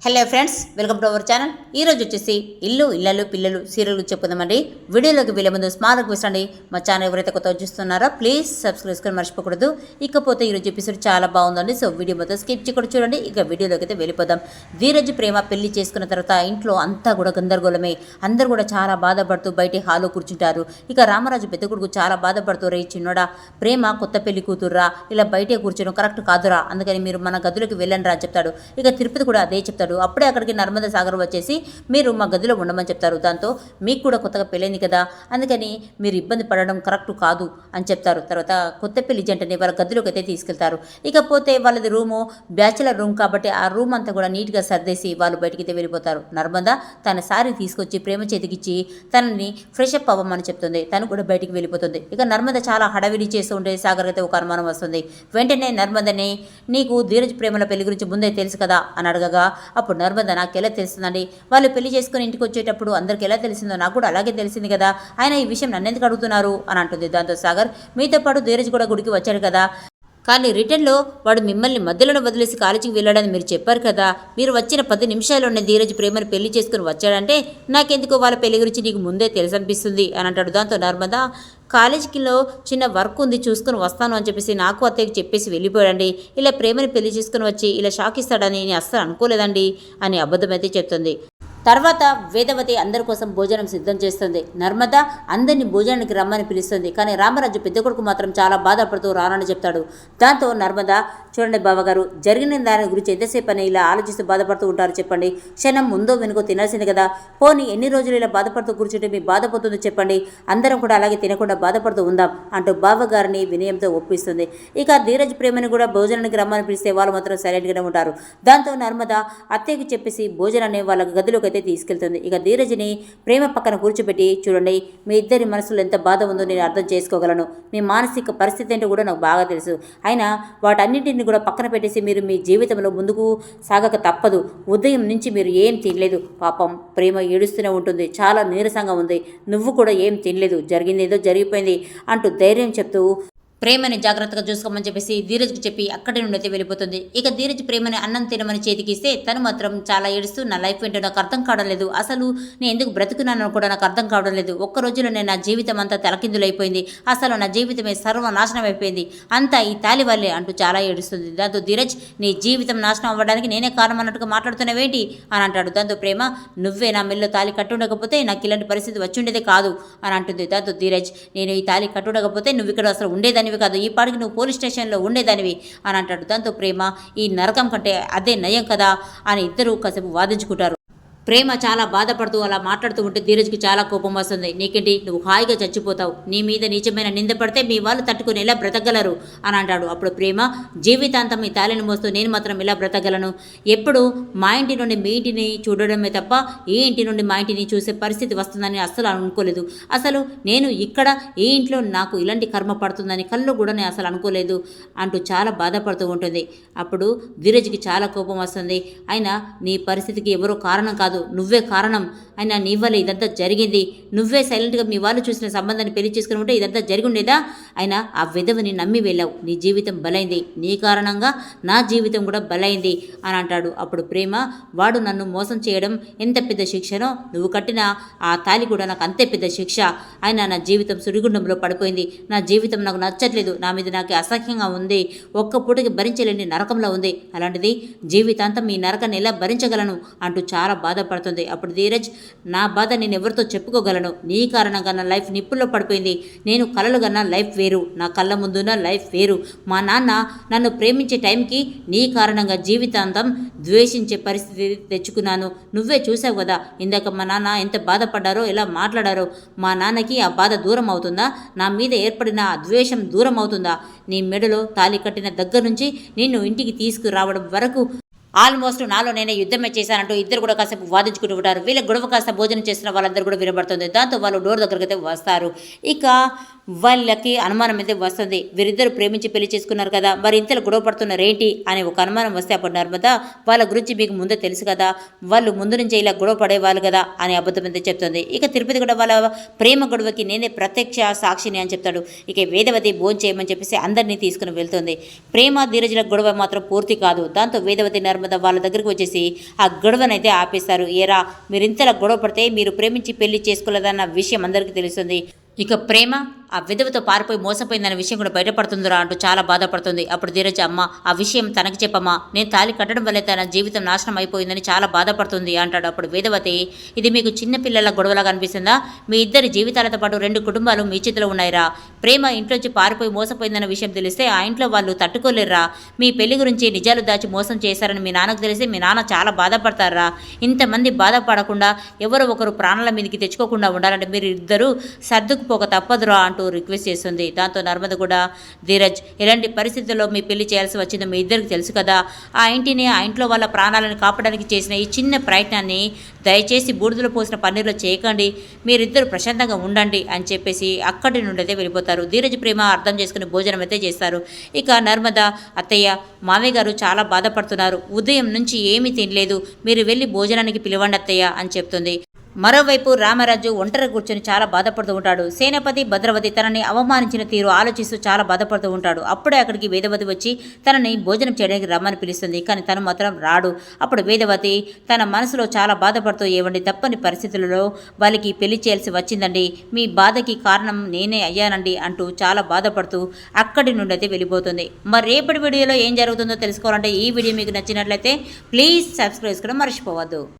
Hello friends, welcome to our channel. ఈరోజు వచ్చేసి ఇల్లు ఇళ్ళలు పిల్లలు సీరియల్ గురించి చెప్పుకుందామండి. వీడియోలోకి వెళ్ళే ముందు స్మాల్ రిక్వెస్ట్ అండి, మా ఛానల్ ఎవరైతే కొత్త చూస్తున్నారో ప్లీజ్ సబ్స్క్రైబ్ చేసుకొని మర్చిపోకూడదు. ఇకపోతే ఈరోజు ఎపిసోడ్ చాలా బాగుందండి, సో వీడియో మొత్తం స్కిప్ చేయకుండా చూడండి. ఇక వీడియోలోకి అయితే వెళ్ళిపోదాం. ధీరజ్ ప్రేమ పెళ్లి చేసుకున్న తర్వాత ఇంట్లో అంతా కూడా గందరగోళమే. అందరూ కూడా చాలా బాధపడుతూ బయట హాల్లో కూర్చుంటారు. ఇక రామరాజు పెద్ద కొడుకు చాలా బాధపడుతూ, రే చిన్నోడా, ప్రేమ కొత్త పెళ్లి కూతుర్రా, ఇలా బయటే కూర్చోడం కరెక్ట్ కాదురా, అందుకని మీరు మన గదులోకి వెళ్ళండి రా అని చెప్తాడు. ఇక తిరుపతి కూడా అదే చెప్తాడు. అప్పుడే అక్కడికి నర్మదా సాగర్ వచ్చేసి మీరు మా గదిలో ఉండమని చెప్తారు. దాంతో మీకు కూడా కొత్తగా పెళ్ళైంది కదా, అందుకని మీరు ఇబ్బంది పడడం కరెక్ట్ కాదు అని చెప్తారు. తర్వాత కొత్త పెళ్లి జంటని వాళ్ళ గదిలోకి అయితే తీసుకెళ్తారు. ఇకపోతే వాళ్ళది రూము బ్యాచులర్ రూమ్ కాబట్టి ఆ రూమ్ అంతా కూడా నీట్గా సర్దేసి వాళ్ళు బయటికి వెళ్ళిపోతారు. నర్మదా తన సారీ తీసుకొచ్చి ప్రేమ చేతికిచ్చి తనని ఫ్రెష్ అప్ అవ్వమని చెప్తుంది. తను కూడా బయటికి వెళ్ళిపోతుంది. ఇక నర్మద చాలా హడావిడి చేస్తూ ఉంటే సాగర్ అయితే ఒక అనుమానం వస్తుంది. వెంటనే నర్మదని, నీకు ధీరజ్ ప్రేమల పెళ్లి గురించి ముందే తెలుసు కదా అని అడగగా, అప్పుడు నర్మద, నాకు ఎలా తెలుస్తుందండి, వాళ్ళు పెళ్లి చేసుకుని ఇంటికి వచ్చేటప్పుడు అందరికి ఎలా తెలిసిందో నాకు కూడా అలాగే తెలిసింది కదా, ఆయన ఈ విషయం నన్నెందుకు అడుగుతున్నారు అని అంటుంది. దాంతో సాగర్, మీతో పాటు ధీరజ్ కూడా గుడికి వచ్చాడు కదా, కానీ రిటర్న్లో వాడు మిమ్మల్ని మధ్యలో వదిలేసి కాలేజీకి వెళ్ళాడని మీరు చెప్పారు కదా, మీరు వచ్చిన 10 నిమిషాల్లోనే ధీరజ్ ప్రేమను పెళ్లి చేసుకుని వచ్చాడంటే నాకెందుకో వాళ్ళ పెళ్లి గురించి నీకు ముందే తెలుసు అనిపిస్తుంది అని అంటాడు. దాంతో నర్మదా, కాలేజీలో చిన్న వర్క్ ఉంది చూసుకుని వస్తాను అని చెప్పేసి నాకు అత్తయ్యకి చెప్పేసి వెళ్ళిపోయాడండి. ఇలా ప్రేమని పెళ్లి చేసుకుని వచ్చి ఇలా షాక్ ఇస్తాడని నేను అస్సలు అనుకోలేదండి అని అబద్ధమైతే చెప్తుంది. తర్వాత వేదవతి అందరి కోసం భోజనం సిద్ధం చేస్తుంది. నర్మద అందరినీ భోజనానికి రమ్మని పిలుస్తుంది. కానీ రామరాజు పెద్ద కొడుకు మాత్రం చాలా బాధపడుతూ రానని చెప్తాడు. దాంతో నర్మద, చూడండి బావగారు, జరిగిన దాని గురించి ఎంతసేపు అని ఇలా ఆలోచిస్తూ బాధపడుతూ ఉంటారు చెప్పండి, క్షణం ముందో వెనుకో తినాల్సింది కదా, పోనీ ఎన్ని రోజులు ఇలా బాధపడుతూ కూర్చుంటే మీ బాధపోతుందో చెప్పండి, అందరం కూడా అలాగే తినకుండా బాధపడుతూ ఉందాం అంటూ బావగారిని వినయంతో ఒప్పిస్తుంది. ఇక ధీరజ్ ప్రేమని కూడా భోజనానికి రమ్మని పిలిస్తే వాళ్ళు మాత్రం సైలెంట్గానే ఉంటారు. దాంతో నర్మద అత్తయ్యకి చెప్పేసి భోజనాన్ని వాళ్ళ గదిలోకి అయితే తీసుకెళ్తుంది. ఇక ధీరజ్ని ప్రేమ పక్కన కూర్చోబెట్టి, చూడండి మీ ఇద్దరి మనసులో ఎంత బాధ ఉందో నేను అర్థం చేసుకోగలను, మీ మానసిక పరిస్థితి ఏంటో కూడా నాకు బాగా తెలుసు, అయినా వాటన్నింటిని కూడా పక్కన పెట్టేసి మీరు మీ జీవితంలో ముందుకు సాగక తప్పదు. ఉదయం నుంచి మీరు ఏం తినలేదు, పాపం ప్రేమ ఏడుస్తూనే ఉంటుంది, చాలా నీరసంగా ఉంది, నువ్వు కూడా ఏం తినలేదు, జరిగింది ఏదో జరిగిపోయింది అంటూ ధైర్యం చెప్తూ ప్రేమని జాగ్రత్తగా చూసుకోమని చెప్పేసి ధీరజ్కి చెప్పి అక్కడి నుండి అయితే వెళ్ళిపోతుంది. ఇక ధీరజ్ ప్రేమని అన్నం తినమని చేతికిస్తే తను మాత్రం చాలా ఏడుస్తూ, నా లైఫ్ ఏంటో నాకు అర్థం కావడం లేదు, అసలు నేను ఎందుకు బ్రతుకున్నానో కూడా నాకు అర్థం కావడం లేదు, ఒక్క రోజులో నేను నా జీవితం అంతా తలకిందులైపోయింది, అసలు నా జీవితమే సర్వనాశనం అయిపోయింది, అంతా ఈ తాలి వల్లే అంటూ చాలా ఏడుస్తుంది. దాంతో ధీరజ్, నీ జీవితం నాశనం అవ్వడానికి నేనే కారణం అన్నట్టుగా మాట్లాడుతున్నావేంటి అని అంటాడు. దాంతో ప్రేమ, నువ్వే నా మెల్లో తాలి కట్టుండకపోతే నాకు ఇలాంటి పరిస్థితి వచ్చి ఉండేదే కాదు అని అంటుంది. దాంతో ధీరజ్, నేను ఈ తాలి కట్టుండకపోతే నువ్వు ఇక్కడ అసలు ఉండేదాన్ని కాదు, ఈ పాటికి నువ్వు పోలీస్ స్టేషన్లో ఉండేదానివి అని అంటాడు. దాంతో ప్రేమ, ఈ నరకం కంటే అదే నయం కదా అని ఇద్దరు కాసేపు వాదించుకుంటారు. ప్రేమ చాలా బాధపడుతూ అలా మాట్లాడుతూ ఉంటే ధీరజ్కి చాలా కోపం వస్తుంది. నీకేంటి, నువ్వు హాయిగా చచ్చిపోతావు, నీ మీద నీచమైన నింద పడితే మీ వాళ్ళు తట్టుకుని ఎలా బ్రతకగలరు అని అంటాడు. అప్పుడు ప్రేమ, జీవితాంతం మీ తాళిని మోస్తూ నేను మాత్రం ఇలా బ్రతకగలను, ఎప్పుడు మా ఇంటి నుండి మీ ఇంటిని చూడడమే తప్ప ఈ ఇంటి నుండి మా ఇంటిని చూసే పరిస్థితి వస్తుందని అస్సలు అనుకోలేదు, అసలు నేను ఇక్కడ ఈ ఇంట్లో నాకు ఇలాంటి కర్మ పడుతుందని కళ్ళు కూడా నేను అసలు అనుకోలేదు అంటూ చాలా బాధపడుతూ ఉంటుంది. అప్పుడు ధీరజ్కి చాలా కోపం వస్తుంది. అయినా నీ పరిస్థితికి ఎవరో కారణం కాదు, నువ్వే కారణం, అయినా నీ వల్ల ఇదంతా జరిగింది, నువ్వే సైలెంట్గా మీ వాళ్ళు చూసిన సంబంధాన్ని పెళ్లి చేసుకుని ఉంటే ఇదంతా జరిగి ఉండేదా, అయినా ఆ విధవని నమ్మి వెళ్ళావు, నీ జీవితం బలైంది, నీ కారణంగా నా జీవితం కూడా బలైంది అని అంటాడు. అప్పుడు ప్రేమ, వాడు నన్ను మోసం చేయడం ఎంత పెద్ద శిక్షనో, నువ్వు కట్టిన ఆ తాలి కూడా నాకు అంతే పెద్ద శిక్ష, అయినా నా జీవితం సుడిగుండంలో పడిపోయింది, నా జీవితం నాకు నచ్చట్లేదు, నా మీద నాకు అసహ్యంగా ఉంది, ఒక్క పూటకి భరించలేని నరకంలో ఉంది, అలాంటిది జీవితాంతం ఈ నరకాన్ని ఎలా భరించగలను అంటూ చాలా బాధపడుతుంది. అప్పుడు ధీరజ్, నా బాధ నేను ఎవరితో చెప్పుకోగలను, నీ కారణంగా నా లైఫ్ నిప్పుల్లో పడిపోయింది, నేను కలలు కన్నా లైఫ్ వేరు, నా కళ్ళ ముందున్న లైఫ్ వేరు, మా నాన్న నన్ను ప్రేమించే టైంకి నీ కారణంగా జీవితాంతం ద్వేషించే పరిస్థితి తెచ్చుకున్నాను, నువ్వే చూసావు కదా ఇందాక మా నాన్న ఎంత బాధపడ్డారో, ఎలా మాట్లాడారో, మా నాన్నకి ఆ బాధ దూరం అవుతుందా, నా మీద ఏర్పడిన ఆ ద్వేషం దూరం అవుతుందా, నీ మెడలో తాళి కట్టిన దగ్గర నుంచి నిన్ను ఇంటికి తీసుకురావడం వరకు ఆల్మోస్ట్ నాలో నేనే యుద్ధమే చేశానంటూ ఇద్దరు కూడా కాసేపు వాదించుకుంటూ ఉంటారు. వీళ్ళ గొడవ కాస్త భోజనం చేస్తున్న వాళ్ళందరూ కూడా వినబడుతుంది. దాంతో వాళ్ళు డోర్ దగ్గరికి అయితే వస్తారు. ఇక వాళ్ళకి అనుమానం అయితే వస్తుంది, వీరిద్దరు ప్రేమించి పెళ్లి చేసుకున్నారు కదా, మరి ఇంతలో గొడవ పడుతున్నారేంటి అనే ఒక అనుమానం వస్తే అప్పుడు నర్మద, వాళ్ళ గురించి మీకు ముందే తెలుసు కదా, వాళ్ళు ముందు నుంచే ఇలా గొడవ పడేవాళ్ళు కదా అని అబద్ధం అయితే చెప్తుంది. ఇక తిరుపతి కూడా వాళ్ళ ప్రేమ గొడవకి నేనే ప్రత్యక్ష సాక్షిని అని చెప్తాడు. ఇక వేదవతి భోజనం చేయమని చెప్పేసి అందరినీ తీసుకుని వెళ్తుంది. ప్రేమ ధీరజుల గొడవ మాత్రం పూర్తి కాదు. దాంతో వేదవతి నర్మద నర్మద వాళ్ళ దగ్గరికి వచ్చేసి ఆ గొడవనైతే ఆపేస్తారు. ఏరా మీరు ఇంతలా గొడవ పడితే మీరు ప్రేమించి పెళ్లి చేసుకోలేదన్న విషయం అందరికీ తెలుస్తుంది. ఇక ప్రేమ ఆ విధవతో పారిపోయి మోసపోయిందనే విషయం కూడా బయటపడుతుందిరా అంటూ చాలా బాధపడుతుంది. అప్పుడు ధీరజ్ అమ్మ ఆ విషయం తనకి చెప్పమ్మా, నేను తాళి కట్టడం వల్లే తన జీవితం నాశనం అయిపోయిందని చాలా బాధపడుతుంది అంటాడు. అప్పుడు వేదవతి, ఇది మీకు చిన్న పిల్లల గొడవలాగా అనిపిస్తుందా? మీ ఇద్దరి జీవితాలతో పాటు 2 కుటుంబాలు మీ చేతిలో ఉన్నాయిరా. ప్రేమ ఇంట్లోంచి పారిపోయి మోసపోయిందన్న విషయం తెలిస్తే ఆ ఇంట్లో వాళ్ళు తట్టుకోలేరురా. మీ పెళ్లి గురించి నిజాలు దాచి మోసం చేశారని మీ నాన్నకు తెలిస్తే మీ నాన్న చాలా బాధపడతారా. ఇంతమంది బాధపడకుండా ఎవరో ఒకరు ప్రాణాల మీదకి తెచ్చుకోకుండా ఉండాలంటే మీరు ఇద్దరు సర్దుకుపోక తప్పదురా అంటూ రిక్వెస్ట్ చేస్తుంది. దాంతో నర్మద కూడా, ధీరజ్ ఎలాంటి పరిస్థితుల్లో మీ పెళ్లి చేయాల్సి వచ్చిందో మీ ఇద్దరికి తెలుసు కదా. ఆ ఇంటిని ఆ ఇంట్లో వాళ్ళ ప్రాణాలను కాపాడడానికి చేసిన ఈ చిన్న ప్రయత్నాన్ని దయచేసి బూడిదలో పోసిన పన్నీర్లో చేయకండి. మీరిద్దరు ప్రశాంతంగా ఉండండి అని చెప్పేసి అక్కడి నుండి అయితే వెళ్ళిపోతారు. ధీరజ్ ప్రేమ అర్థం చేసుకుని భోజనం అయితే చేస్తారు. ఇక నర్మద, అత్తయ్య మామయ్య గారు చాలా బాధపడుతున్నారు, ఉదయం నుంచి ఏమీ తినలేదు, మీరు వెళ్ళి భోజనానికి పిలవండి అత్తయ్య అని చెప్తుంది. మరోవైపు రామరాజు ఒంటరి కూర్చొని చాలా బాధపడుతూ ఉంటాడు. సేనాపతి భద్రవతి తనని అవమానించిన తీరు ఆలోచిస్తూ చాలా బాధపడుతూ ఉంటాడు. అప్పుడే అక్కడికి వేదవతి వచ్చి తనని భోజనం చేయడానికి రమ్మని పిలుస్తుంది. కానీ తను మాత్రం రాడు. అప్పుడు వేదవతి తన మనసులో చాలా బాధపడుతూ, ఏవండి తప్పని పరిస్థితులలో వాళ్ళకి పెళ్లి చేయాల్సి వచ్చిందండి, మీ బాధకి కారణం నేనే అయ్యానండి అంటూ చాలా బాధపడుతూ అక్కడి నుండి అయితే వెళ్ళిపోతుంది. మరి రేపటి వీడియోలో ఏం జరుగుతుందో తెలుసుకోవాలంటే ఈ వీడియో మీకు నచ్చినట్లయితే ప్లీజ్ సబ్స్క్రైబ్ చేసుకోవడం మర్చిపోవద్దు.